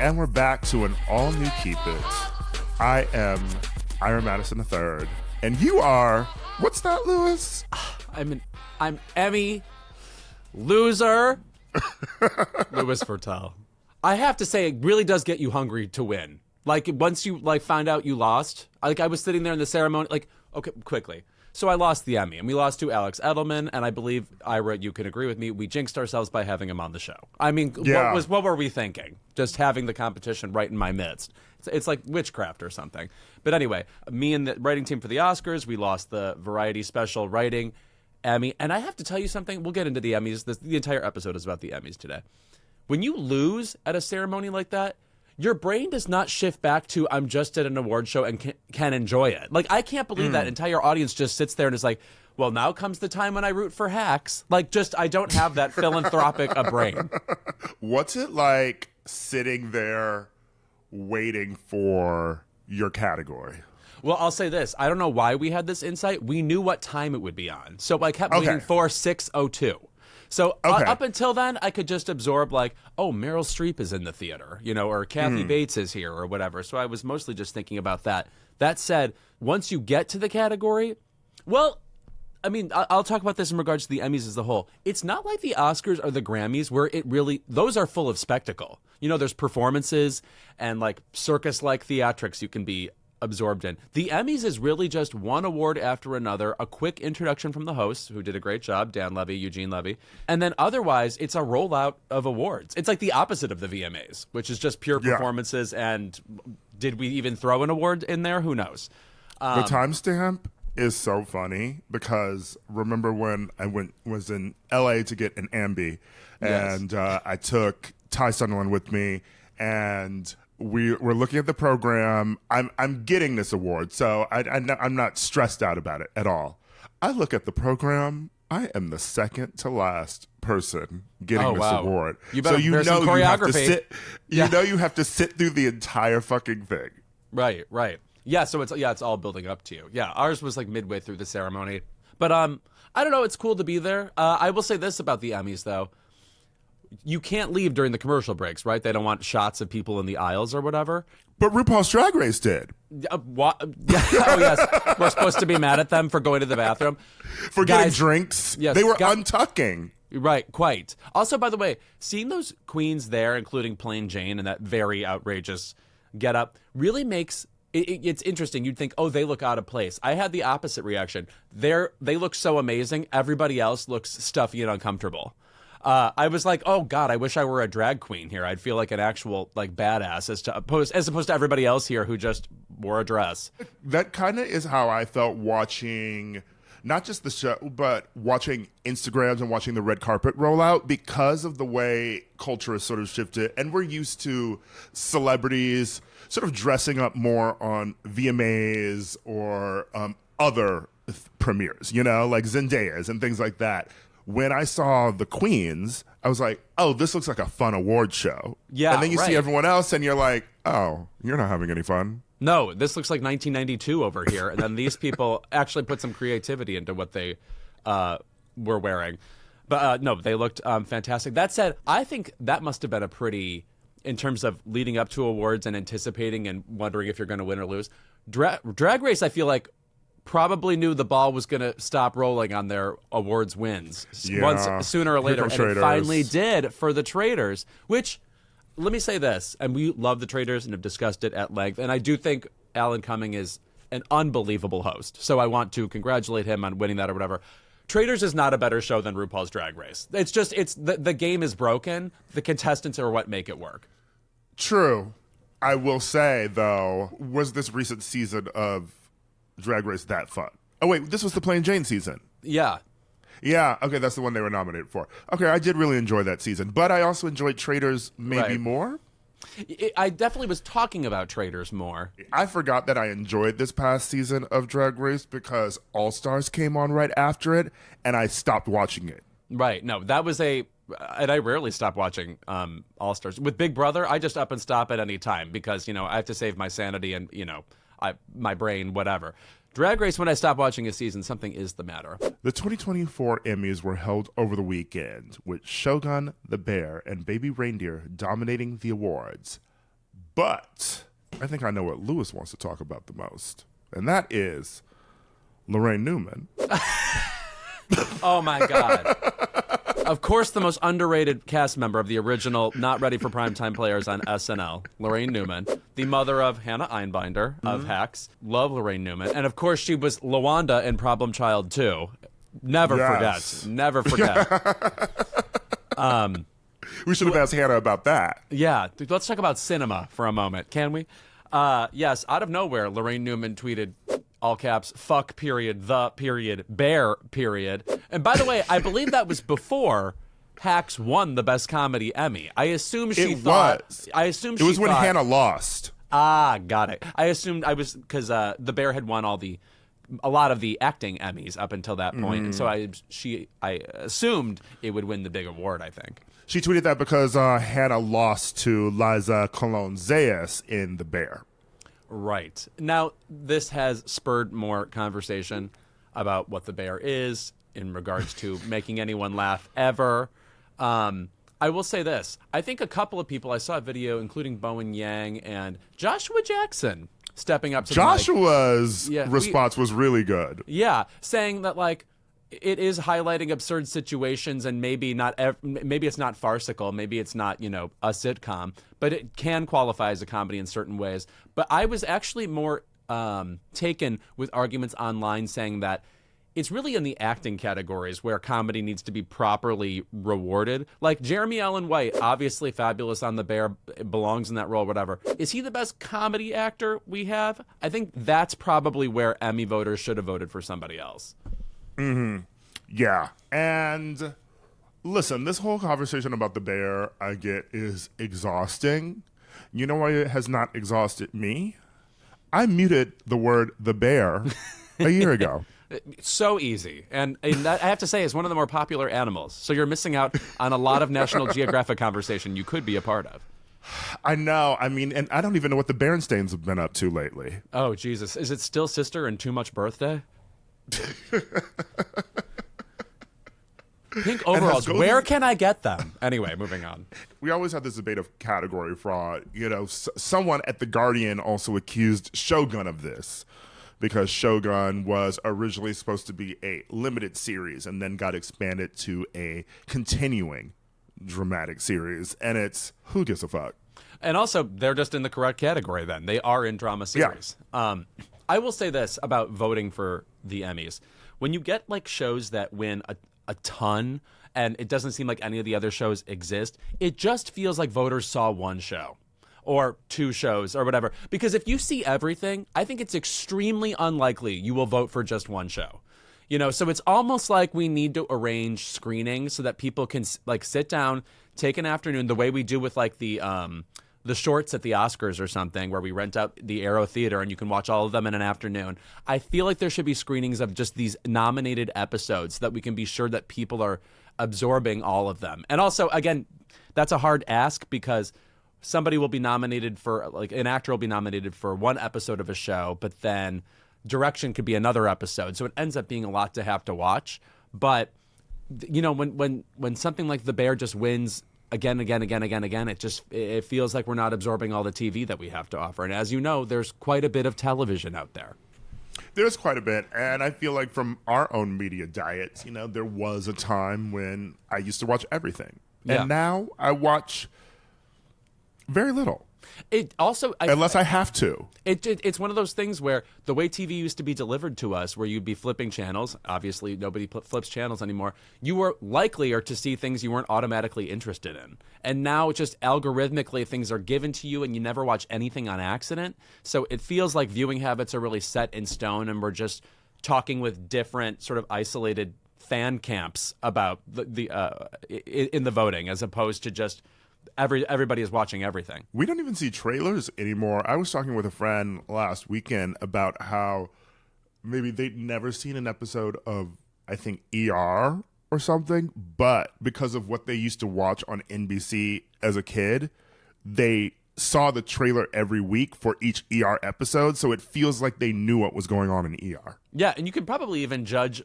And we're back to an all-new Keep It. I am Ira Madison III. And you are... What's that, Louis? I'm Emmy loser. Louis Vertel. I have to say, it really does get you hungry to win. Like, once you, find out you lost. Like, I was sitting there in the ceremony, okay, quickly. So I lost the Emmy, and we lost to Alex Edelman, and I believe, Ira, you can agree with me, we jinxed ourselves by having him on the show. I mean, what were we thinking? Just having the competition right in my midst. It's like witchcraft or something. But anyway, me and the writing team for the Oscars, we lost the Variety Special Writing Emmy. And I have to tell you something. We'll get into the Emmys. The entire episode is about the Emmys today. When you lose at a ceremony like that, your brain does not shift back to, I'm just at an award show and can enjoy it. Like, I can't believe that entire audience just sits there and is like, well, now comes the time when I root for hacks. Like, just, I don't have that philanthropic a brain. What's it like sitting there waiting for your category? Well, I'll say this. I don't know why we had this insight. We knew what time it would be on. So I kept waiting for 6:02. So up until then, I could just absorb oh, Meryl Streep is in the theater, or Kathy Bates is here or whatever. So I was mostly just thinking about that. That said, once you get to the category, well, I mean, I'll talk about this in regards to the Emmys as a whole. It's not like the Oscars or the Grammys where those are full of spectacle. There's performances and circus-like theatrics you can be absorbed in. The Emmys is really just one award after another, a quick introduction from the hosts, who did a great job, Dan Levy, Eugene Levy, and then otherwise it's a rollout of awards. It's like the opposite of the VMAs, which is just pure performances, and did we even throw an award in there? Who knows? The timestamp is so funny because remember when I was in LA to get an Emmy, and I took Ty Sunderland with me, and we were looking at the program. I'm getting this award, so I'm not stressed out about it at all. I look at the program. I am the second to last person getting this award. You better so some choreography. You have to sit through the entire fucking thing. Right. Yeah, so it's all building up to you. Yeah, ours was midway through the ceremony. But I don't know, it's cool to be there. I will say this about the Emmys though. You can't leave during the commercial breaks, right? They don't want shots of people in the aisles or whatever. But RuPaul's Drag Race did. What? Oh, yes. We're supposed to be mad at them for going to the bathroom. For getting drinks. Yes, they were untucking. Right, quite. Also, by the way, seeing those queens there, including Plain Jane and that very outrageous getup, really makes... It's interesting. You'd think, oh, they look out of place. I had the opposite reaction. They look so amazing. Everybody else looks stuffy and uncomfortable. I was like, oh God, I wish I were a drag queen here. I'd feel like an actual badass as opposed to everybody else here who just wore a dress. That kind of is how I felt watching not just the show, but watching Instagrams and watching the red carpet roll out because of the way culture has sort of shifted. And we're used to celebrities sort of dressing up more on VMAs or other premieres, like Zendaya's and things like that. When I saw the queens, I was like, oh, this looks like a fun award show. Yeah, and then you see everyone else and you're like, oh, you're not having any fun. No, this looks like 1992 over here. And then these people actually put some creativity into what they were wearing. But no, they looked fantastic. That said, I think that must have been a pretty, in terms of leading up to awards and anticipating and wondering if you're going to win or lose. Drag Race, I feel like, probably knew the ball was going to stop rolling on their awards wins once sooner or later, and it finally did for the Traitors, which, let me say this, and we love the Traitors and have discussed it at length, and I do think Alan Cumming is an unbelievable host, so I want to congratulate him on winning that or whatever. Traitors is not a better show than RuPaul's Drag Race. It's just, the game is broken. The contestants are what make it work. True. I will say, though, was this recent season of Drag Race that fun? Oh wait, this was the Plain Jane season. Yeah, okay, that's the one they were nominated for. Okay, I did really enjoy that season, but I also enjoyed Traitors maybe more. I definitely was talking about Traitors more. I forgot that I enjoyed this past season of Drag Race because All Stars came on right after it, and I stopped watching it. Right, no, that was and I rarely stop watching All Stars. With Big Brother, I just up and stop at any time because, I have to save my sanity and, my brain, whatever. Drag Race, when I stop watching a season, something is the matter. The 2024 Emmys were held over the weekend, with Shogun, the Bear, and Baby Reindeer dominating the awards. But I think I know what Louis wants to talk about the most, and that is Laraine Newman. Oh, my God. Of course, the most underrated cast member of the original Not Ready for Primetime Players on SNL, Laraine Newman, the mother of Hannah Einbinder of Hacks. Love Laraine Newman. And, of course, she was Lawanda in Problem Child 2. Never forget. Never forget. We should have asked Hannah about that. Yeah. Let's talk about cinema for a moment, can we? Yes, out of nowhere, Laraine Newman tweeted, all caps, fuck period, the period, bear period. And by the way, I believe that was before Hacks won the Best Comedy Emmy. I assume she thought. It was when Hannah lost. Ah, got it. I assumed because the bear had won a lot of the acting Emmys up until that point, and so I assumed it would win the big award. I think she tweeted that because Hannah lost to Liza Colon-Zayas in The Bear. Right. Now, this has spurred more conversation about what The Bear is in regards to making anyone laugh ever. I will say this. I think a couple of people, I saw a video, including Bowen Yang and Joshua Jackson, stepping up to Joshua's response was really good. Yeah, saying that, like, it is highlighting absurd situations, and maybe it's not farcical, maybe it's not, a sitcom, but it can qualify as a comedy in certain ways. But I was actually more taken with arguments online saying that it's really in the acting categories where comedy needs to be properly rewarded. Like Jeremy Allen White, obviously fabulous on The Bear, belongs in that role, whatever. Is he the best comedy actor we have? I think that's probably where Emmy voters should have voted for somebody else. Mm-hmm. Yeah. And listen, this whole conversation about The Bear, I get, is exhausting. You know why it has not exhausted me? I muted the word The Bear a year ago. So easy. And that, I have to say, is one of the more popular animals. So you're missing out on a lot of National Geographic conversation you could be a part of. I know. I mean, and I don't even know what the Berenstains have been up to lately. Oh, Jesus. Is it still Sister and Too Much Birthday? Pink overalls. Where can I get them? Anyway, moving on. We always have this debate of category fraud. Someone at The Guardian also accused Shogun of this because Shogun was originally supposed to be a limited series and then got expanded to a continuing dramatic series. And it's, who gives a fuck? And also, they're just in the correct category then. They are in drama series. Yeah. I will say this about voting for the Emmys. When you get like shows that win a ton and it doesn't seem like any of the other shows exist, it just feels like voters saw one show or two shows or whatever. Because if you see everything, I think it's extremely unlikely you will vote for just one show. So it's almost like we need to arrange screenings so that people can like sit down, take an afternoon, the way we do with like the shorts at the Oscars or something, where we rent out the Aero Theater and you can watch all of them in an afternoon. I feel like there should be screenings of just these nominated episodes so that we can be sure that people are absorbing all of them. And also, again, that's a hard ask because somebody will be nominated for, like, an actor will be nominated for one episode of a show, but then direction could be another episode. So it ends up being a lot to have to watch. But, when something like The Bear just wins again, it feels like we're not absorbing all the TV that we have to offer. And as you know, there's quite a bit of television out there. There's quite a bit. And I feel like from our own media diets, there was a time when I used to watch everything. And now I watch very little. It also, unless I have to. It's one of those things where the way TV used to be delivered to us, where you'd be flipping channels. Obviously, nobody flips channels anymore. You were likelier to see things you weren't automatically interested in. And now, just algorithmically, things are given to you, and you never watch anything on accident. So it feels like viewing habits are really set in stone, and we're just talking with different sort of isolated fan camps about in the voting, as opposed to just everybody is watching everything. We don't even see trailers anymore. I was talking with a friend last weekend about how maybe they'd never seen an episode of, I think, ER or something, but because of what they used to watch on NBC as a kid, they saw the trailer every week for each ER episode, so it feels like they knew what was going on in ER. Yeah, and you could probably even judge,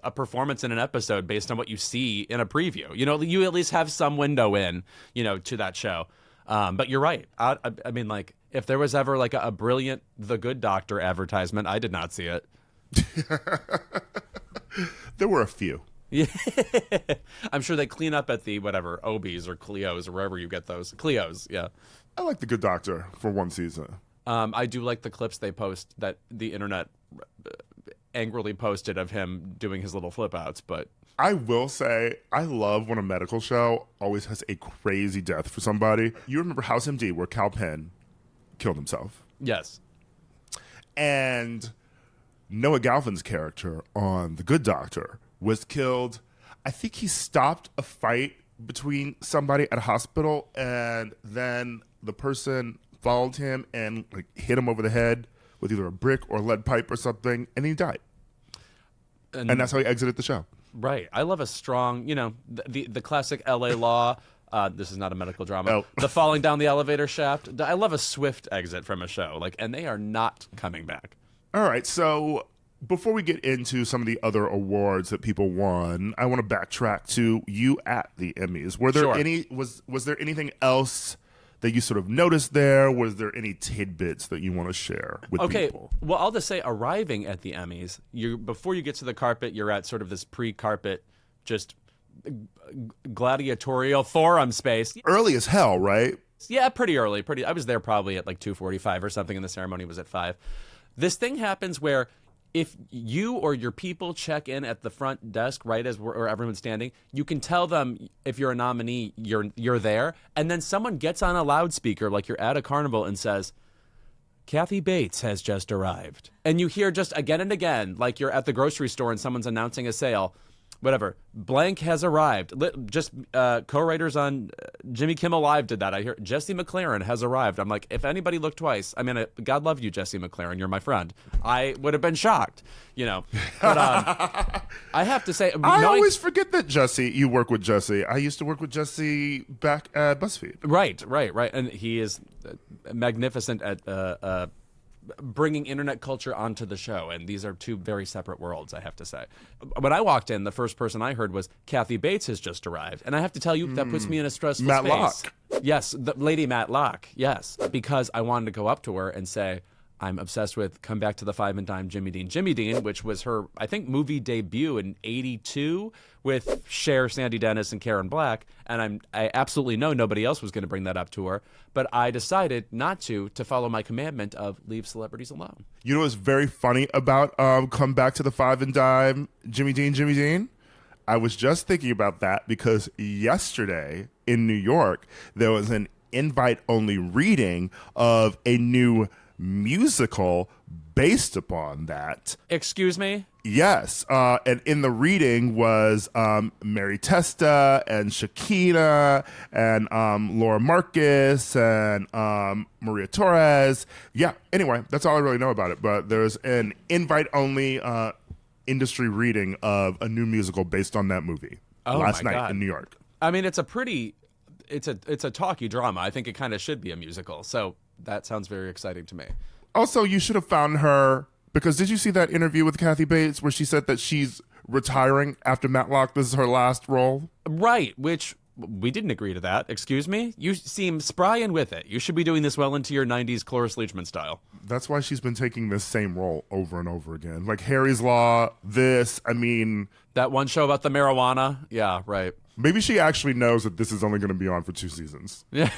a performance in an episode based on what you see in a preview. You at least have some window in, to that show. But you're right. I mean, like, if there was ever like a brilliant The Good Doctor advertisement, I did not see it. There were a few. Yeah. I'm sure they clean up at the whatever Obies or Cleos or wherever you get those. Cleos, yeah. I like The Good Doctor for one season. I do like the clips they post that the internet angrily posted of him doing his little flip outs, but I will say, I love when a medical show always has a crazy death for somebody. You remember House MD, where Cal Penn killed himself. yes. And Noah Galvin's character on The Good Doctor was killed. I think he stopped a fight between somebody at a hospital, and then the person followed him and like hit him over the head with either a brick or lead pipe or something, and he died. And that's how he exited the show. Right. I love a strong, the classic LA law. This is not a medical drama. Oh. The falling down the elevator shaft. I love a swift exit from a show. And they are not coming back. All right, so before we get into some of the other awards that people won, I want to backtrack to you at the Emmys. Were there Sure. was there anything else that you sort of noticed there? Was there any tidbits that you want to share with people? Well, I'll just say, arriving at the Emmys, before you get to the carpet, you're at sort of this pre-carpet, just gladiatorial forum space. Early as hell, right? Yeah, pretty early. I was there probably at like 2:45 or something, and the ceremony was at 5. This thing happens where if you or your people check in at the front desk right as where everyone's standing, you can tell them if you're a nominee, you're there, and then someone gets on a loudspeaker like you're at a carnival and says, Kathy Bates has just arrived. And you hear just again and again, like you're at the grocery store and someone's announcing a sale, whatever, blank has arrived. Just co-writers on Jimmy Kimmel Live did that. I hear Jesse McLaren has arrived. I'm like, if anybody looked twice, I mean, God love you, Jesse McLaren, you're my friend. I would have been shocked, But I have to say, I always forget that you work with Jesse. I used to work with Jesse back at BuzzFeed. Right. And he is magnificent at bringing internet culture onto the show, and these are two very separate worlds, I have to say. When I walked in, the first person I heard was Kathy Bates has just arrived, and I have to tell you, that puts me in a stressful space. Matlock. Yes, Lady Matlock, yes, because I wanted to go up to her and say, I'm obsessed with Come Back to the Five and Dime Jimmy Dean, which was her, I think, movie debut in '82 with Cher, Sandy Dennis, and Karen Black. And I absolutely know nobody else was going to bring that up to her. But I decided not to follow my commandment of leave celebrities alone. You know what's very funny about Come Back to the Five and Dime Jimmy Dean? I was just thinking about that because yesterday in New York, there was an invite-only reading of a new musical based upon that. Excuse me? Yes, and in the reading was Mary Testa and Shakina and Laura Marcus and Maria Torres. Yeah, anyway, that's all I really know about it. But there's an invite-only industry reading of a new musical based on that movie last night in New York. I mean, it's a talky drama. I think it kind of should be a musical. So that sounds very exciting to me. Also, you should have found her, because did you see that interview with Kathy Bates where she said that she's retiring after Matlock? This is her last role? Right, which we didn't agree to that. Excuse me? You seem spry and with it. You should be doing this well into your 90s Cloris Leachman style. That's why she's been taking this same role over and over again. Like Harry's Law, That one show about the marijuana? Yeah, right. Maybe she actually knows that this is only going to be on for 2 seasons. Yeah.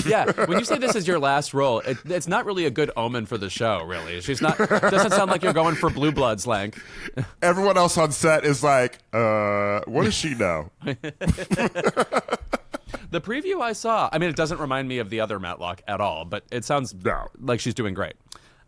Yeah, when you say this is your last role, it's not really a good omen for the show, really. Doesn't sound like you're going for Blue Bloods length. Everyone else on set is like, what does she know? The preview I saw, I mean, it doesn't remind me of the other Matlock at all, but it sounds like she's doing great.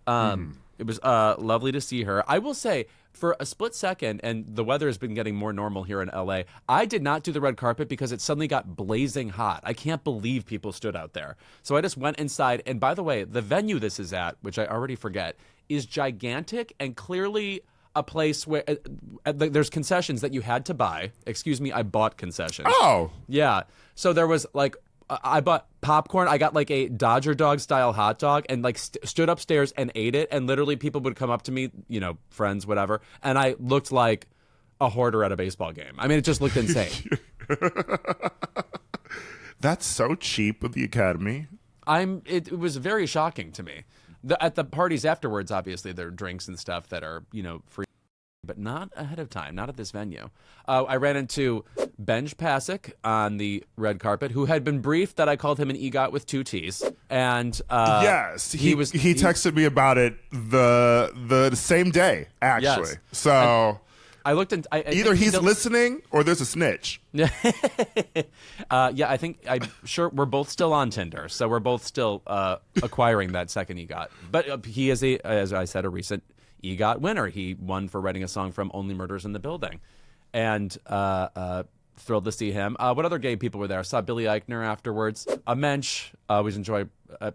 It was lovely to see her. I will say, for a split second, and the weather has been getting more normal here in LA, I did not do the red carpet because it suddenly got blazing hot. I can't believe people stood out there. So I just went inside. And by the way, the venue this is at, which I already forget, is gigantic and clearly a place where there's concessions that you had to buy. Excuse me, I bought concessions. Oh. Yeah. So there was like, I bought popcorn. I got like a Dodger dog style hot dog and like stood upstairs and ate it. And literally people would come up to me, friends, whatever. And I looked like a hoarder at a baseball game. I mean, it just looked insane. That's so cheap of the Academy. It was very shocking to me. At the parties afterwards, obviously there are drinks and stuff that are free, but not ahead of time, not at this venue. I ran into Benj Pasek on the red carpet, who had been briefed that I called him an EGOT with 2 T's, and yes, he texted me about it the same day, actually. Yes. So I looked and either he's listening or there's a snitch. Yeah, I'm sure we're both still on Tinder, so we're both still acquiring that second EGOT. But he is as I said, a recent EGOT winner. He won for writing a song from Only Murders in the Building, and thrilled to see him. What other gay people were there? I saw Billy Eichner afterwards. A mensch. Always enjoy.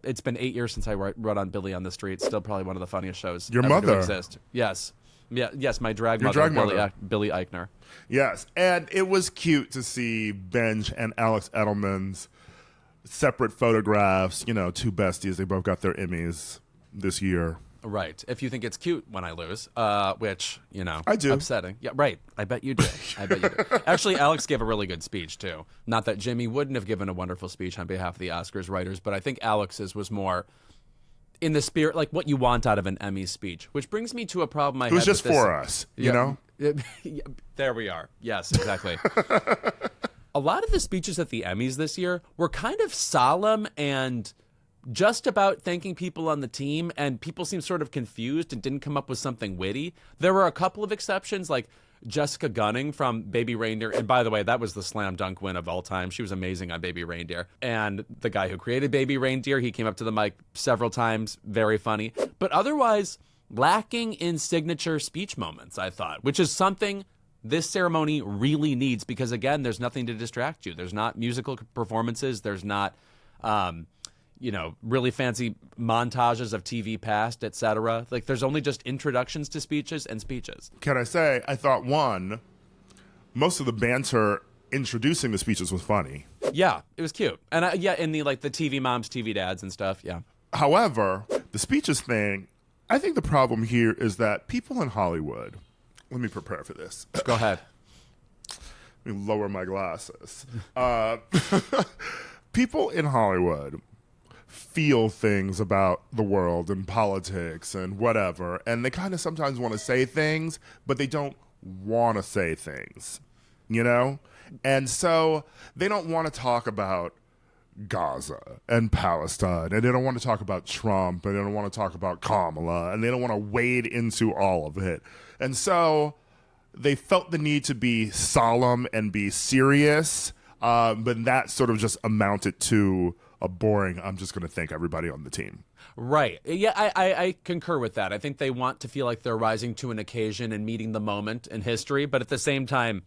It's been 8 years since I wrote on Billy on the Street. Still probably one of the funniest shows Your ever mother to exist. Yes. Yeah, yes, my drag Your mother, drag mother. Billy Eichner. Yes, and it was cute to see Benj and Alex Edelman's separate photographs. 2 besties. They both got their Emmys this year. Right. If you think it's cute when I lose, which, I do. Upsetting. Yeah, right. I bet you do. Actually, Alex gave a really good speech, too. Not that Jimmy wouldn't have given a wonderful speech on behalf of the Oscars writers, but I think Alex's was more in the spirit, like what you want out of an Emmy speech, which brings me to a problem I had. It was just with this. for us, you know? There we are. Yes, exactly. A lot of the speeches at the Emmys this year were kind of solemn and just about thanking people on the team, and people seemed sort of confused and didn't come up with something witty. There were a couple of exceptions, like Jessica Gunning from Baby Reindeer. And by the way, that was the slam dunk win of all time. She was amazing on Baby Reindeer. And the guy who created Baby Reindeer, he came up to the mic several times. Very funny. But otherwise, lacking in signature speech moments, I thought, which is something this ceremony really needs because, again, there's nothing to distract you. There's not musical performances. There's not, really fancy montages of TV past, etc. Like, there's only just introductions to speeches and speeches. Can I say, I thought, most of the banter introducing the speeches was funny. Yeah, it was cute. And in the TV moms, TV dads and stuff, yeah. However, the speeches thing, I think the problem here is that people in Hollywood, let me prepare for this. Go ahead. Let me lower my glasses. People in Hollywood feel things about the world and politics and whatever, and they kind of sometimes want to say things, but they don't want to say things, And so they don't want to talk about Gaza and Palestine, and they don't want to talk about Trump, and they don't want to talk about Kamala, and they don't want to wade into all of it. And so they felt the need to be solemn and be serious, but that sort of just amounted to a boring, I'm just going to thank everybody on the team. Right. Yeah, I concur with that. I think they want to feel like they're rising to an occasion and meeting the moment in history, but at the same time,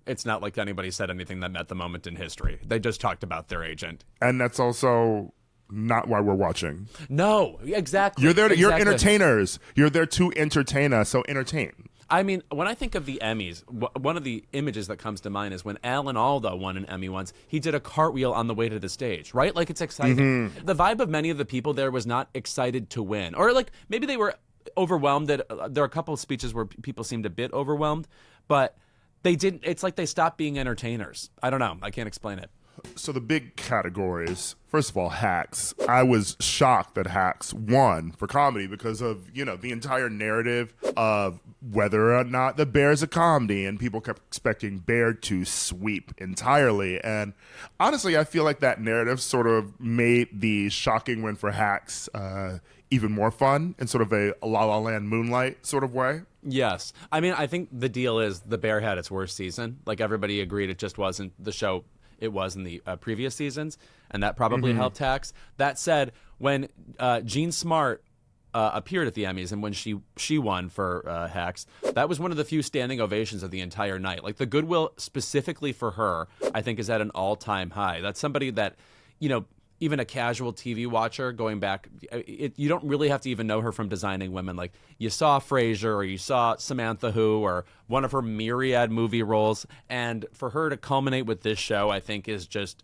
it's not like anybody said anything that met the moment in history. They just talked about their agent. And that's also not why we're watching. No, exactly. You're there. You're entertainers. You're there to entertain us, so entertain. I mean, when I think of the Emmys, one of the images that comes to mind is when Alan Alda won an Emmy once. He did a cartwheel on the way to the stage, right? Like, it's exciting. Mm-hmm. The vibe of many of the people there was not excited to win. Or, maybe they were overwhelmed. There are a couple of speeches where people seemed a bit overwhelmed, but they didn't. It's like they stopped being entertainers. I don't know. I can't explain it. So the big categories, first of all, Hacks. I was shocked that Hacks won for comedy because of, the entire narrative of whether or not The Bear's a comedy, and people kept expecting Bear to sweep entirely. And honestly, I feel like that narrative sort of made the shocking win for Hacks even more fun in sort of a La La Land Moonlight sort of way. Yes. I mean, I think the deal is The Bear had its worst season. Like, everybody agreed it just wasn't the show it was in the previous seasons, and that probably helped Hacks. That said, when Jean Smart appeared at the Emmys and when she won for Hacks, that was one of the few standing ovations of the entire night. Like, the goodwill specifically for her, I think, is at an all-time high. That's somebody that, even a casual TV watcher going back, you don't really have to even know her from Designing Women. Like, you saw Frasier or you saw Samantha Who or one of her myriad movie roles. And for her to culminate with this show, I think is just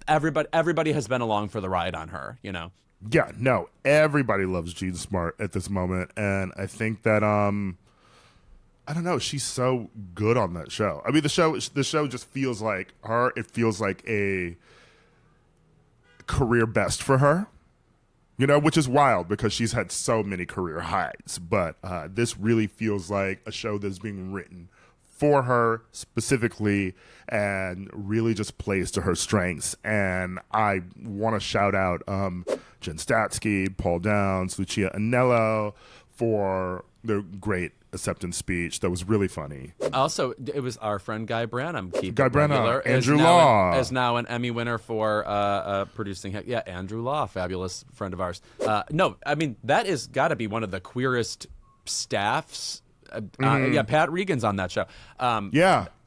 everybody has been along for the ride on her, Yeah, no, everybody loves Jean Smart at this moment. And I think that, I don't know, she's so good on that show. I mean, the show just feels like her. It feels like career best for her. You know, which is wild because she's had so many career highs. But this really feels like a show that's being written for her specifically and really just plays to her strengths. And I want to shout out Jen Statsky, Paul Downs, Lucia Anello for their great acceptance speech. That was really funny. Also, it was our friend Guy Branum. Guy Branum, Andrew Law. Is now an Emmy winner for producing. Yeah, Andrew Law, fabulous friend of ours. No, I mean, that is got to be one of the queerest staffs. Yeah, Pat Regan's on that show.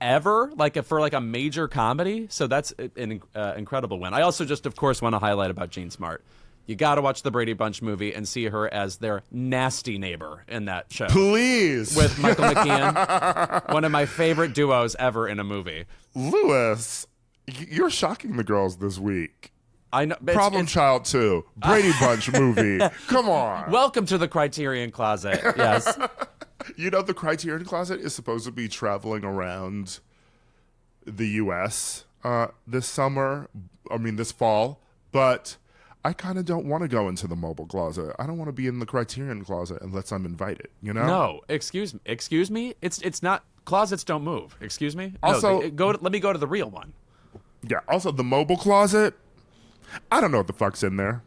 Ever, for a major comedy. So that's an incredible win. I also just, of course, want to highlight about Jean Smart. You got to watch the Brady Bunch movie and see her as their nasty neighbor in that show. Please. With Michael McKean. One of my favorite duos ever in a movie. Louis, you're shocking the girls this week. I know. Problem Child 2. Brady Bunch movie. Come on. Welcome to the Criterion Closet. Yes. You know, the Criterion Closet is supposed to be traveling around the U.S. This fall. But I kind of don't want to go into the mobile closet. I don't want to be in the Criterion Closet unless I'm invited, you know? No, excuse me. It's not, closets don't move. Excuse me? Also, let me go to the real one. Yeah, also the mobile closet, I don't know what the fuck's in there.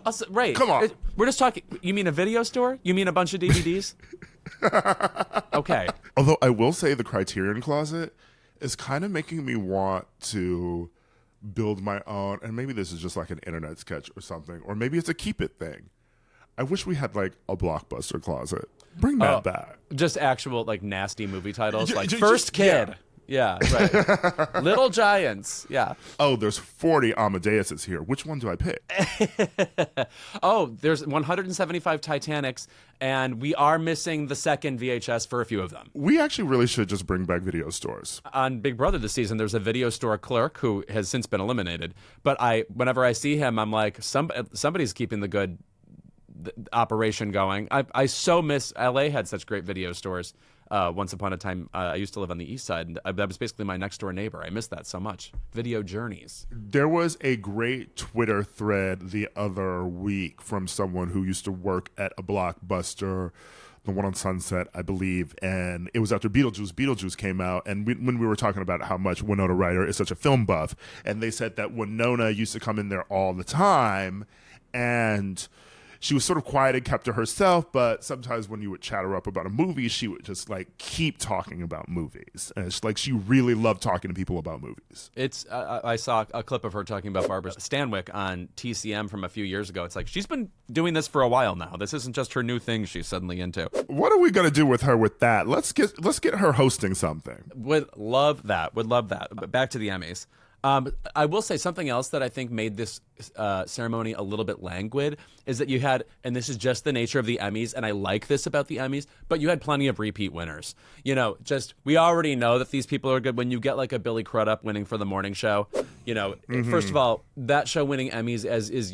Also, right. Come on. We're just talking, you mean a video store? You mean a bunch of DVDs? Okay. Although I will say the Criterion Closet is kind of making me want to build my own, and maybe this is just like an internet sketch or something, or maybe it's a keep it thing. I wish we had like a Blockbuster closet. Bring that back. Just actual nasty movie titles like First Kid. Yeah, right. Little Giants. Yeah. Oh, there's 40 Amadeuses here. Which one do I pick? Oh, there's 175 Titanics, and we are missing the second VHS for a few of them. We actually really should just bring back video stores. On Big Brother this season, there's a video store clerk who has since been eliminated. But whenever I see him, I'm like, somebody's keeping the good operation going. I so miss LA had such great video stores. Once upon a time, I used to live on the east side, and that was basically my next door neighbor. I miss that so much. Video journeys. There was a great Twitter thread the other week from someone who used to work at a Blockbuster, the one on Sunset, I believe, and it was after Beetlejuice. Beetlejuice came out, and when we were talking about how much Winona Ryder is such a film buff, and they said that Winona used to come in there all the time, and she was sort of quiet and kept to herself, but sometimes when you would chat her up about a movie, she would just keep talking about movies. And it's like she really loved talking to people about movies. I saw a clip of her talking about Barbara Stanwyck on TCM from a few years ago. It's like she's been doing this for a while now. This isn't just her new thing she's suddenly into. What are we gonna do with her with that? Let's get her hosting something. Would love that. But back to the Emmys. I will say something else that I think made this ceremony a little bit languid is that you had, and this is just the nature of the Emmys, and I like this about the Emmys, but you had plenty of repeat winners. You know, we already know that these people are good. When you get a Billy Crudup winning for the morning show, first of all, that show winning Emmys is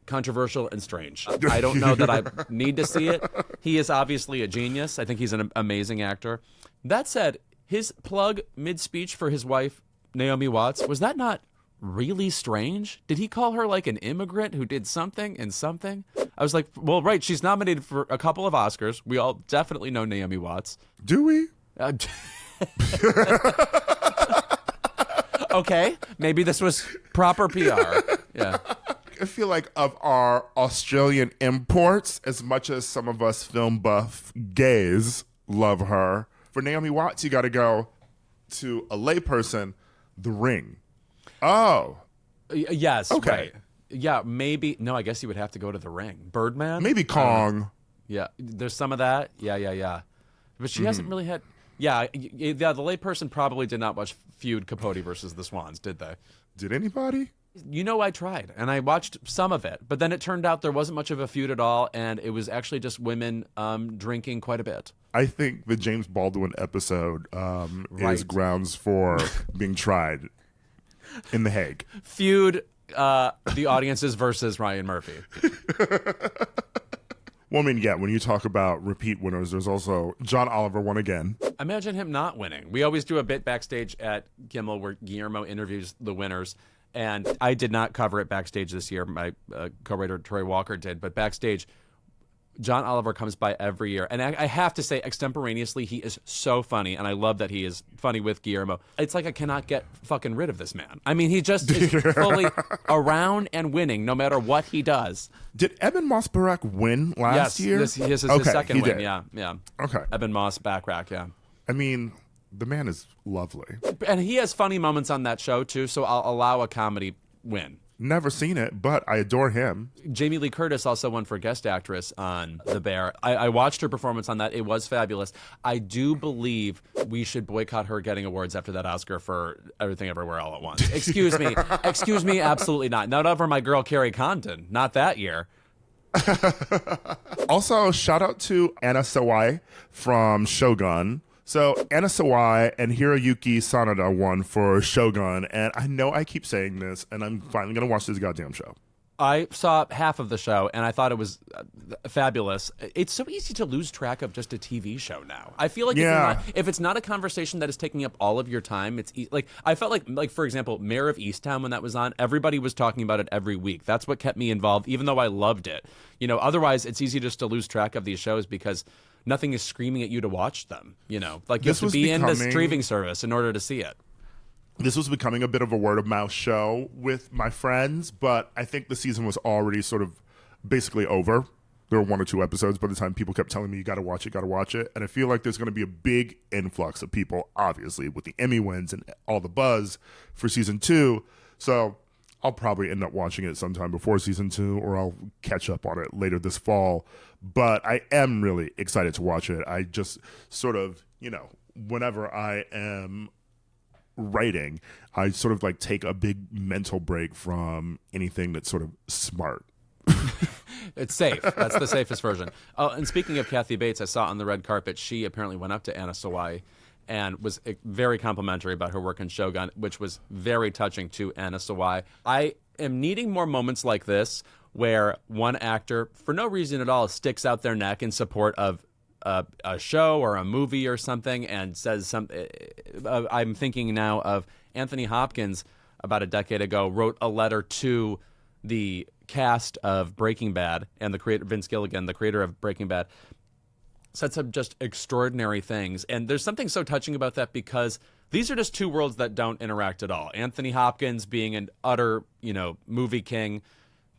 controversial and strange. I don't know that I need to see it. He is obviously a genius. I think he's an amazing actor. That said, his plug mid-speech for his wife, Naomi Watts, was that not really strange? Did he call her an immigrant who did something and something? I was like, well, right, she's nominated for a couple of Oscars. We all definitely know Naomi Watts. Do we? Okay, maybe this was proper PR. Yeah. I feel like of our Australian imports, as much as some of us film buff gays love her, for Naomi Watts, you got to go to a layperson, The Ring. Oh. Yes. Okay. Right. Yeah, maybe. No, I guess you would have to go to The Ring. Birdman? Maybe Kong. Yeah, there's some of that. Yeah. But she hasn't really had... Yeah, the layperson probably did not watch Feud Capote versus the Swans, did they? Did anybody? I tried, and I watched some of it, but then it turned out there wasn't much of a feud at all, and it was actually just women drinking quite a bit. I think the James Baldwin episode is grounds for being tried in The Hague. Feud, the audiences versus Ryan Murphy. Well, I mean, yeah, when you talk about repeat winners, there's also John Oliver won again. Imagine him not winning. We always do a bit backstage at Kimmel where Guillermo interviews the winners, And I did not cover it backstage this year. My co-writer Troy Walker did. But backstage, John Oliver comes by every year. And I have to say, extemporaneously, he is so funny. And I love that he is funny with Guillermo. It's like I cannot get fucking rid of this man. I mean, he just is fully around and winning no matter what he does. Did Eben Moss-Barack win last year? Yes, this is his second win. Did. Yeah. Okay. Eben Moss-Backrack, yeah. I mean, the man is lovely. And he has funny moments on that show, too, so I'll allow a comedy win. Never seen it, but I adore him. Jamie Lee Curtis also won for Guest Actress on The Bear. I watched her performance on that. It was fabulous. I do believe we should boycott her getting awards after that Oscar for Everything Everywhere All at Once. Excuse me. Excuse me, absolutely not. Not over my girl Carrie Condon. Not that year. Also, shout out to Anna Sawai from Shogun. So Anna Sawai and Hiroyuki Sanada won for Shogun, and I know I keep saying this, and I'm finally going to watch this goddamn show. I saw half of the show, and I thought it was fabulous. It's so easy to lose track of just a TV show now. I feel like if it's not a conversation that is taking up all of your time, it's like I felt like for example, Mayor of Easttown, when that was on, everybody was talking about it every week. That's what kept me involved, even though I loved it. You know, otherwise it's easy just to lose track of these shows because nothing is screaming at you to watch them. You know, like you have to be in the streaming service in order to see it. This was becoming a bit of a word of mouth show with my friends, but I think the season was already sort of basically over. There were 1 or 2 episodes by the time people kept telling me, you got to watch it. And I feel like there's going to be a big influx of people, obviously, with the Emmy wins and all the buzz for season 2. So I'll probably end up watching it sometime before season 2, or I'll catch up on it later this fall. But I am really excited to watch it. I just sort of, you know, whenever I am writing, I sort of like take a big mental break from anything that's sort of smart. It's safe. That's the safest version. Oh, and speaking of Kathy Bates, I saw on the red carpet, she apparently went up to Anna Sawai and was very complimentary about her work in Shogun, which was very touching to Anna Sawai. I am needing more moments like this where one actor, for no reason at all, sticks out their neck in support of a show or a movie or something and says something. I'm thinking now of Anthony Hopkins about a decade ago wrote a letter to the cast of Breaking Bad, and the creator, Vince Gilligan, the creator of Breaking Bad, said some just extraordinary things. And there's something so touching about that because these are just two worlds that don't interact at all. Anthony Hopkins being an utter, you know, movie king,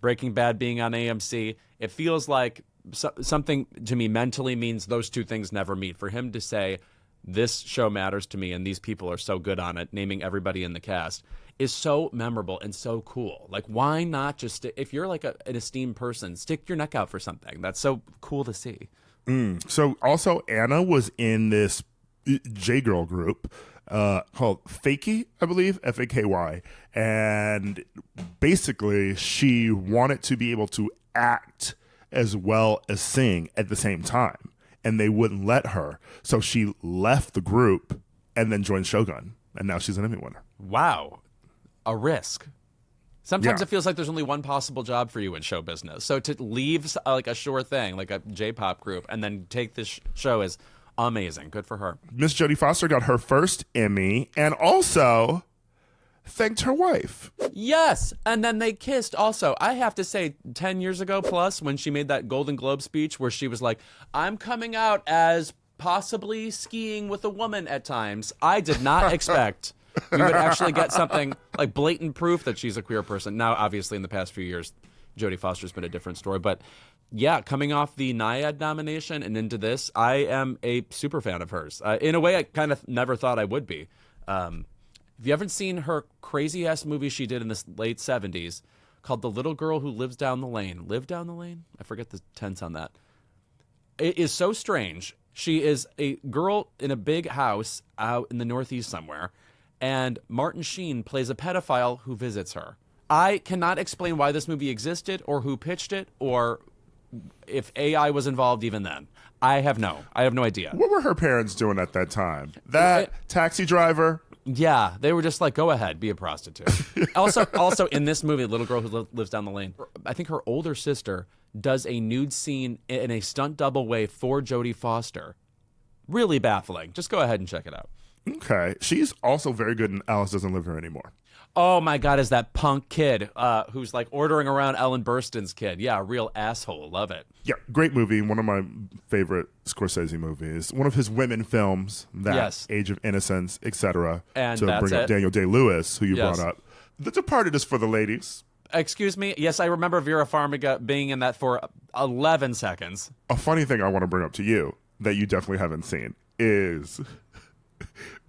Breaking Bad being on AMC. It feels like something to me mentally means those two things never meet. For him to say, this show matters to me and these people are so good on it, naming everybody in the cast, is so memorable and so cool. Like, why not just, if you're like an esteemed person, stick your neck out for something. That's so cool to see. So also Anna was in this J-Girl group called Fakey, I believe, F-A-K-Y. And basically she wanted to be able to act as well as sing at the same time. And they wouldn't let her. So she left the group and then joined Shogun. And now she's an Emmy winner. Wow. A risk. Sometimes it feels like there's only one possible job for you in show business. So to leave like a sure thing, like a J-pop group, and then take this show is amazing. Good for her. Miss Jodie Foster got her first Emmy and also thanked her wife. Yes, and then they kissed also. I have to say, 10 years ago plus, when she made that Golden Globe speech where she was like, I'm coming out as possibly skiing with a woman at times, I did not expect we would actually get something like blatant proof that she's a queer person. Now, obviously, in the past few years, Jodie Foster's been a different story. But yeah, coming off the Naiad nomination and into this, I am a super fan of hers. In a way, I kind of never thought I would be. Have you ever seen her crazy-ass movie she did in the late 70s called The Little Girl Who Lives Down the Lane? Live Down the Lane? I forget the tense on that. It is so strange. She is a girl in a big house out in the Northeast somewhere, and Martin Sheen plays a pedophile who visits her. I cannot explain why this movie existed or who pitched it or if AI was involved even then. I have no idea. What were her parents doing at that time? Taxi driver? Yeah, they were just like, go ahead, be a prostitute. also in this movie, Little Girl Who Lives Down the Lane, I think her older sister does a nude scene in a stunt double way for Jodie Foster. Really baffling. Just go ahead and check it out. Okay. She's also very good in Alice Doesn't Live Here Anymore. Oh my God, is that punk kid who's like ordering around Ellen Burstyn's kid? Yeah, a real asshole. Love it. Yeah, great movie. One of my favorite Scorsese movies. One of his women films, that Yes. Age of Innocence, etc. And to that's bring up it. Daniel Day-Lewis, who you Yes. brought up. The Departed is for the ladies. Excuse me? Yes, I remember Vera Farmiga being in that for 11 seconds. A funny thing I want to bring up to you that you definitely haven't seen is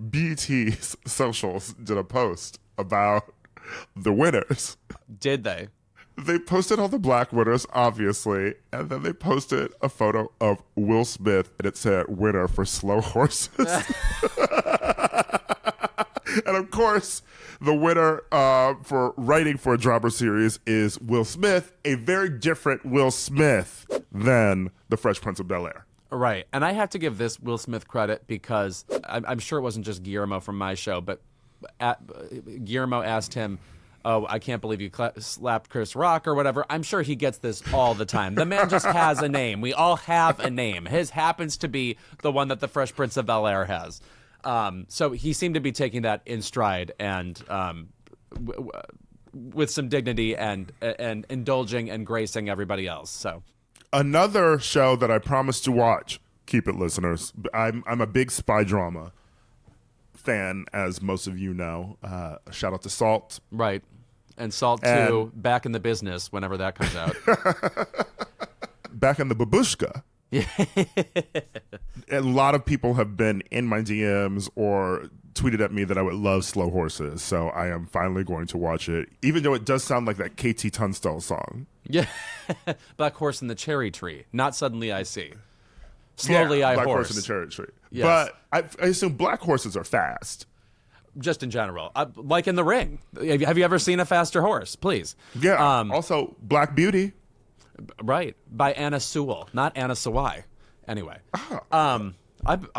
BT's socials did a post about the winners. Did they? They posted all the black winners, obviously, and then they posted a photo of Will Smith, and it said winner for Slow Horses. And of course, the winner for writing for a drama series is Will Smith, a very different Will Smith than The Fresh Prince of Bel-Air. Right. And I have to give this Will Smith credit because I'm sure it wasn't just Guillermo from my show, but Guillermo asked him, oh, I can't believe you slapped Chris Rock or whatever. I'm sure he gets this all the time. The man just has a name. We all have a name. His happens to be the one that the Fresh Prince of Bel-Air has. So he seemed to be taking that in stride and with some dignity and indulging and gracing everybody else. So another show that I promised to watch. Keep it, listeners. I'm a big spy drama fan, as most of you know. Shout out to Salt. Right. And Salt 2, back in the business whenever that comes out. Back in the babushka. A lot of people have been in my DMs or tweeted at me that I would love Slow Horses, so I am finally going to watch it, even though it does sound like that KT Tunstall song. Yeah. Black Horse in the Cherry Tree. Not Suddenly I See. Slowly I Black Horse. Horse in the Cherry Tree. Yes. But I assume black horses are fast. Just in general. Like in The Ring. Have you ever seen a faster horse? Please. Yeah. Also, Black Beauty. Right. By Anna Sewell, not Anna Sawai. Anyway. I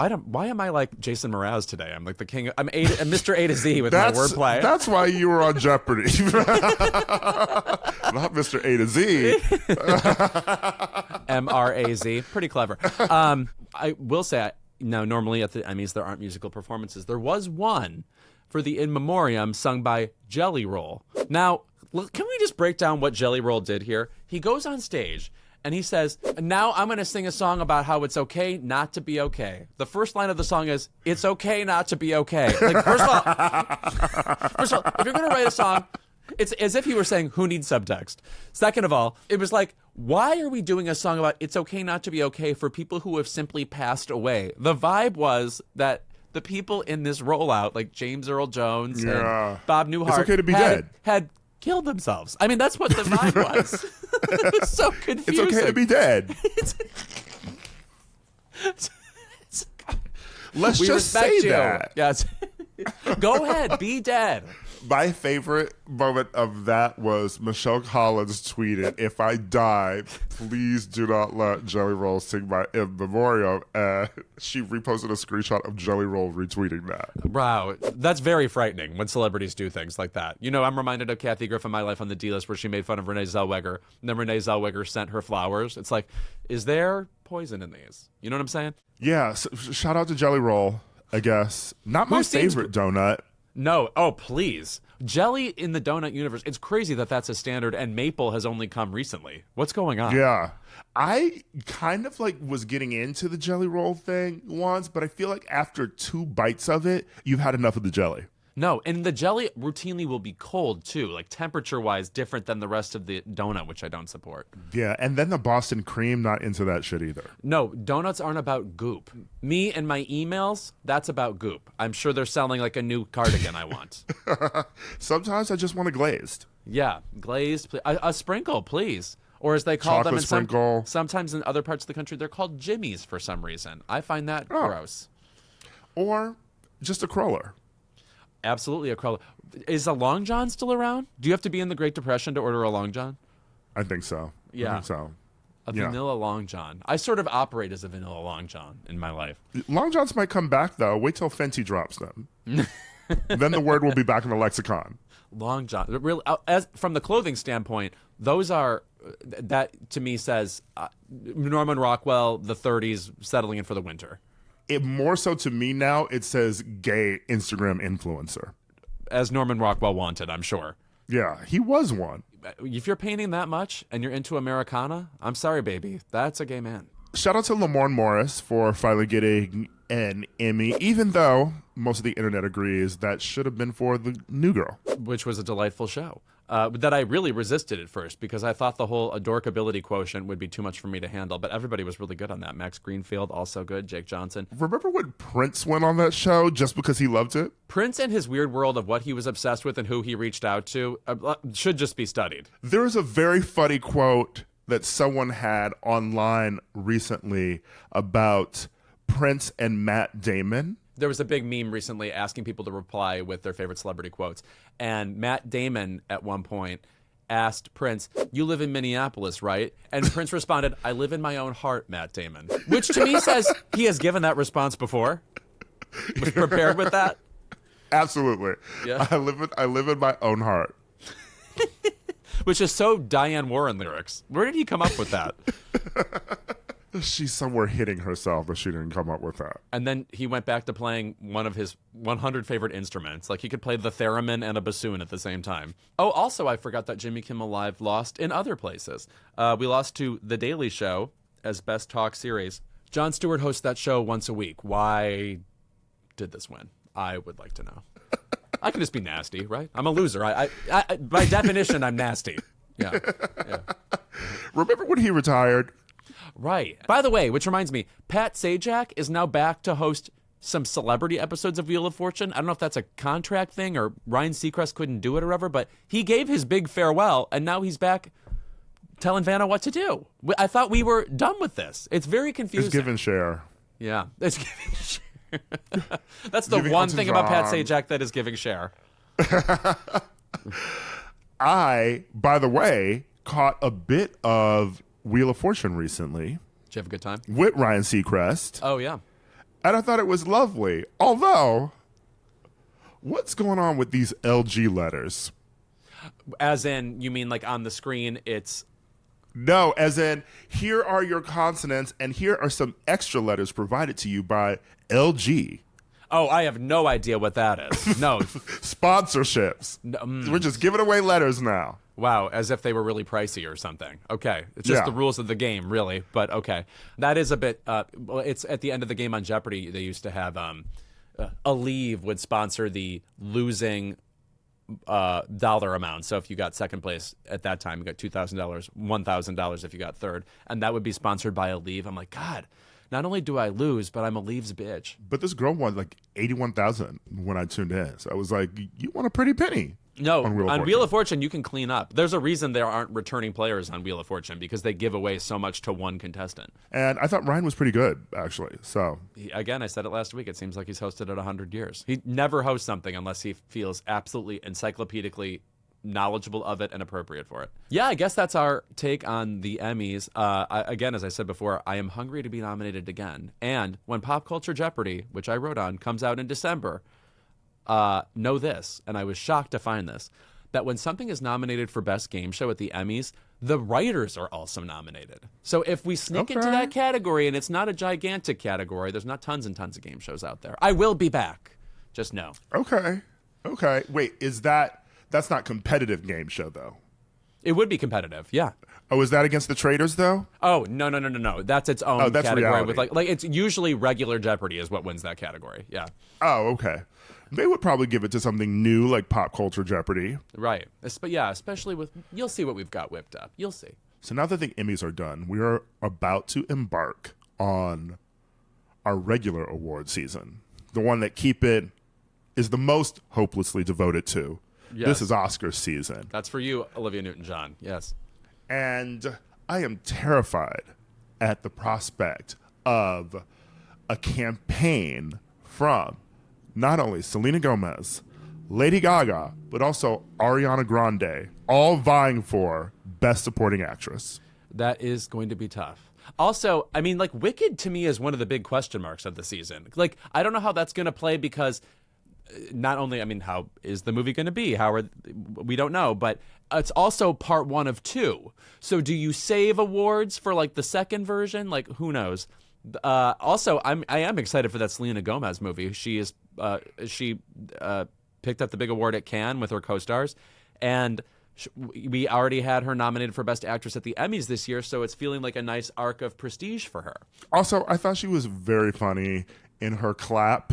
don't. Why am I like Jason Mraz today? I'm like the king. I'm Mr. A to Z with my wordplay. That's why you were on Jeopardy. Not Mr. A to Z. MRAZ. Pretty clever. I will say, normally at the Emmys there aren't musical performances. There was one for the In Memoriam sung by Jelly Roll. Now, can we just break down what Jelly Roll did here? He goes on stage and he says, now I'm going to sing a song about how it's okay not to be okay. The first line of the song is, it's okay not to be okay. Like, first of all, if you're going to write a song, it's as if you were saying, who needs subtext? Second of all, it was like, why are we doing a song about it's okay not to be okay for people who have simply passed away? The vibe was that the people in this rollout, like James Earl Jones and Bob Newhart, it's okay to be dead. Had killed themselves. I mean, that's what the vibe was. It was so confusing. It's okay to be dead. Let's we just respect say you. that. Yes. Go ahead, be dead. My favorite moment of that was Michelle Collins tweeted, if I die, please do not let Jelly Roll sing my In Memoriam. And she reposted a screenshot of Jelly Roll retweeting that. Wow, that's very frightening when celebrities do things like that. You know, I'm reminded of Kathy Griffin, My Life on the D-List, where she made fun of Renee Zellweger, and then Renee Zellweger sent her flowers. It's like, is there poison in these? You know what I'm saying? Yeah, so shout out to Jelly Roll, I guess. Not my favorite donut. No. Oh, please. Jelly in the donut universe. It's crazy that that's a standard and maple has only come recently. What's going on? Yeah. I kind of like was getting into the Jelly Roll thing once, but I feel like after 2 bites of it, you've had enough of the jelly. No, and the jelly routinely will be cold too, like temperature-wise different than the rest of the donut, which I don't support. Yeah, and then the Boston cream, not into that shit either. No, donuts aren't about goop. Me and my emails, that's about goop. I'm sure they're selling like a new cardigan I want. Sometimes I just want a glazed. Yeah, glazed, a sprinkle, please. Or as they call Chocolate them in sprinkle. sometimes in other parts of the country, they're called jimmies for some reason. I find that gross. Or just a cruller. Absolutely a cruller. Is a Long John still around? Do you have to be in the Great Depression to order a Long John? I think so. Yeah. I think so. A vanilla Long John. I sort of operate as a vanilla Long John in my life. Long Johns might come back, though. Wait till Fenty drops them. Then the word will be back in the lexicon. Long John. Really, as from the clothing standpoint, those are that to me says Norman Rockwell, the 30s, settling in for the winter. It more so to me now, it says gay Instagram influencer. as Norman Rockwell wanted, I'm sure. Yeah, he was one. If you're painting that much and you're into Americana, I'm sorry, baby. That's a gay man. Shout out to Lamorne Morris for finally getting an Emmy, even though most of the internet agrees that should have been for the New Girl. Which was a delightful show. That I really resisted at first because I thought the whole adorkability quotient would be too much for me to handle. But everybody was really good on that. Max Greenfield, also good. Jake Johnson. Remember when Prince went on that show just because he loved it? Prince and his weird world of what he was obsessed with and who he reached out to should just be studied. There is a very funny quote that someone had online recently about Prince and Matt Damon. There was a big meme recently asking people to reply with their favorite celebrity quotes. And Matt Damon, at one point, asked Prince, "You live in Minneapolis, right?" And Prince responded, "I live in my own heart, Matt Damon." Which to me says he has given that response before. Was prepared with that. Absolutely. Yeah. I live in my own heart. Which is so Diane Warren lyrics. Where did he come up with that? She's somewhere hitting herself, but she didn't come up with that. And then he went back to playing one of his 100 favorite instruments. Like he could play the theremin and a bassoon at the same time. Oh, also, I forgot that Jimmy Kimmel Live lost in other places. We lost to The Daily Show as Best Talk Series. Jon Stewart hosts that show once a week. Why did this win? I would like to know. I can just be nasty, right? I'm a loser. I by definition, I'm nasty. Yeah. Remember when he retired? Right. By the way, which reminds me, Pat Sajak is now back to host some celebrity episodes of Wheel of Fortune. I don't know if that's a contract thing or Ryan Seacrest couldn't do it or whatever, but he gave his big farewell, and now he's back telling Vanna what to do. I thought we were done with this. It's very confusing. It's give and share. Yeah. It's giving share. That's the one thing about Pat Sajak that is giving share. I, by the way, caught a bit of Wheel of Fortune recently. Did you have a good time? With Ryan Seacrest. Oh, yeah. And I thought it was lovely. Although, what's going on with these LG letters? As in, you mean like on the screen, it's... No, as in, here are your consonants, and here are some extra letters provided to you by LG. Oh, I have no idea what that is. No. Sponsorships. No, we're just giving away letters now. Wow, as if they were really pricey or something. Okay, it's just the rules of the game, really. But okay, that is a bit. Well, it's at the end of the game on Jeopardy. They used to have Aleve would sponsor the losing dollar amount. So if you got second place at that time, you got $2,000, $1,000 if you got third, and that would be sponsored by Aleve. I'm like, God. Not only do I lose, but I'm Aleve's bitch. But this girl won like 81,000 when I tuned in. So I was like, you want a pretty penny. No, on Wheel of Fortune, you can clean up. There's a reason there aren't returning players on Wheel of Fortune because they give away so much to one contestant. And I thought Ryan was pretty good, actually. So again, I said it last week. It seems like he's hosted it 100 years. He never hosts something unless he feels absolutely encyclopedically knowledgeable of it and appropriate for it. Yeah, I guess that's our take on the Emmys. Again, as I said before, I am hungry to be nominated again. And when Pop Culture Jeopardy, which I wrote on, comes out in December, know this, and I was shocked to find this, that when something is nominated for Best Game Show at the Emmys, the writers are also nominated. So if we sneak into that category, and it's not a gigantic category, there's not tons and tons of game shows out there. I will be back. Just know. Okay. Wait, that's not competitive game show, though? It would be competitive, yeah. Oh, is that against the traders, though? Oh, no. That's its own that's category. reality. With like it's usually regular Jeopardy is what wins that category, yeah. Oh, okay. They would probably give it to something new like Pop Culture Jeopardy. Right. But yeah, especially with, you'll see what we've got whipped up. You'll see. So now that the Emmys are done, we are about to embark on our regular award season. The one that Keep It is the most hopelessly devoted to. Yes. This is Oscar season. That's for you, Olivia Newton-John. Yes. And I am terrified at the prospect of a campaign from not only Selena Gomez, Lady Gaga, but also Ariana Grande, all vying for Best Supporting Actress. That is going to be tough. Also, I mean, like, Wicked to me is one of the big question marks of the season. Like, I don't know how that's going to play because not only, I mean, how is the movie going to be? We don't know, but it's also part one of two. So do you save awards for like the second version? Like, who knows? Also, I am excited for that Selena Gomez movie. She picked up the big award at Cannes with her co-stars, and we already had her nominated for Best Actress at the Emmys this year, so it's feeling like a nice arc of prestige for her. Also, I thought she was very funny in her clap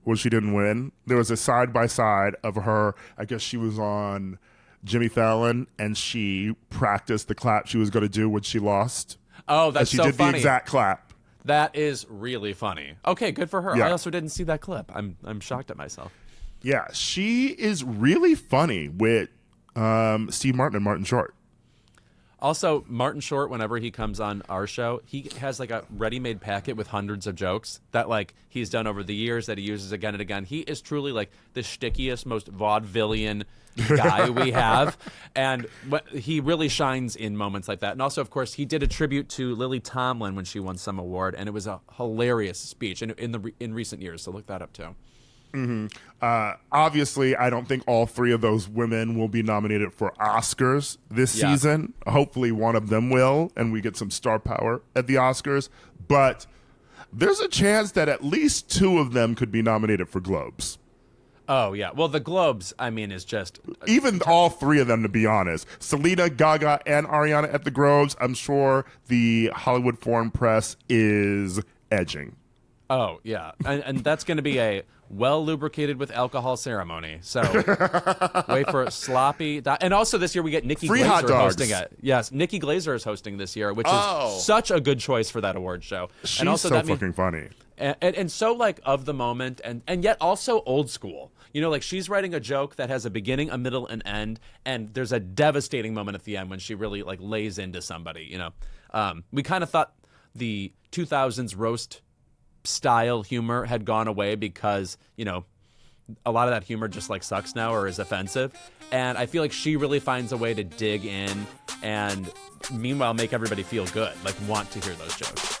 when she didn't win. There was a side-by-side of her. I guess she was on Jimmy Fallon, and she practiced the clap she was going to do when she lost. Oh, that's so funny. And she did the exact clap. That is really funny. Okay, good for her. Yeah. I also didn't see that clip. I'm shocked at myself. Yeah, she is really funny with Steve Martin and Martin Short. Also, Martin Short, whenever he comes on our show, he has like a ready-made packet with hundreds of jokes that like he's done over the years that he uses again and again. He is truly like the stickiest, most vaudevillian guy we have, and he really shines in moments like that. And also, of course, he did a tribute to Lily Tomlin when she won some award, and it was a hilarious speech in recent years. So look that up too. Obviously, I don't think all three of those women will be nominated for Oscars this season. Hopefully one of them will, and we get some star power at the Oscars. But there's a chance that at least two of them could be nominated for Globes. Oh, yeah. Well, the Globes, I mean, is just... Even all three of them, to be honest. Selena, Gaga, and Ariana at the Globes, I'm sure the Hollywood Foreign Press is edging. Oh, yeah. And that's going to be a well-lubricated with alcohol ceremony. So wait for sloppy... And also this year we get Nikki Free Glaser hot dogs. hosting it. Yes, Nikki Glaser is hosting this year, which is such a good choice for that award show. She's and also so fucking funny. And so like of the moment and yet also old school. You know, like she's writing a joke that has a beginning, a middle, and end, and there's a devastating moment at the end when she really like lays into somebody, you know. We kind of thought the 2000s roast style humor had gone away because, you know, a lot of that humor just like sucks now or is offensive. And I feel like she really finds a way to dig in and meanwhile make everybody feel good, like want to hear those jokes.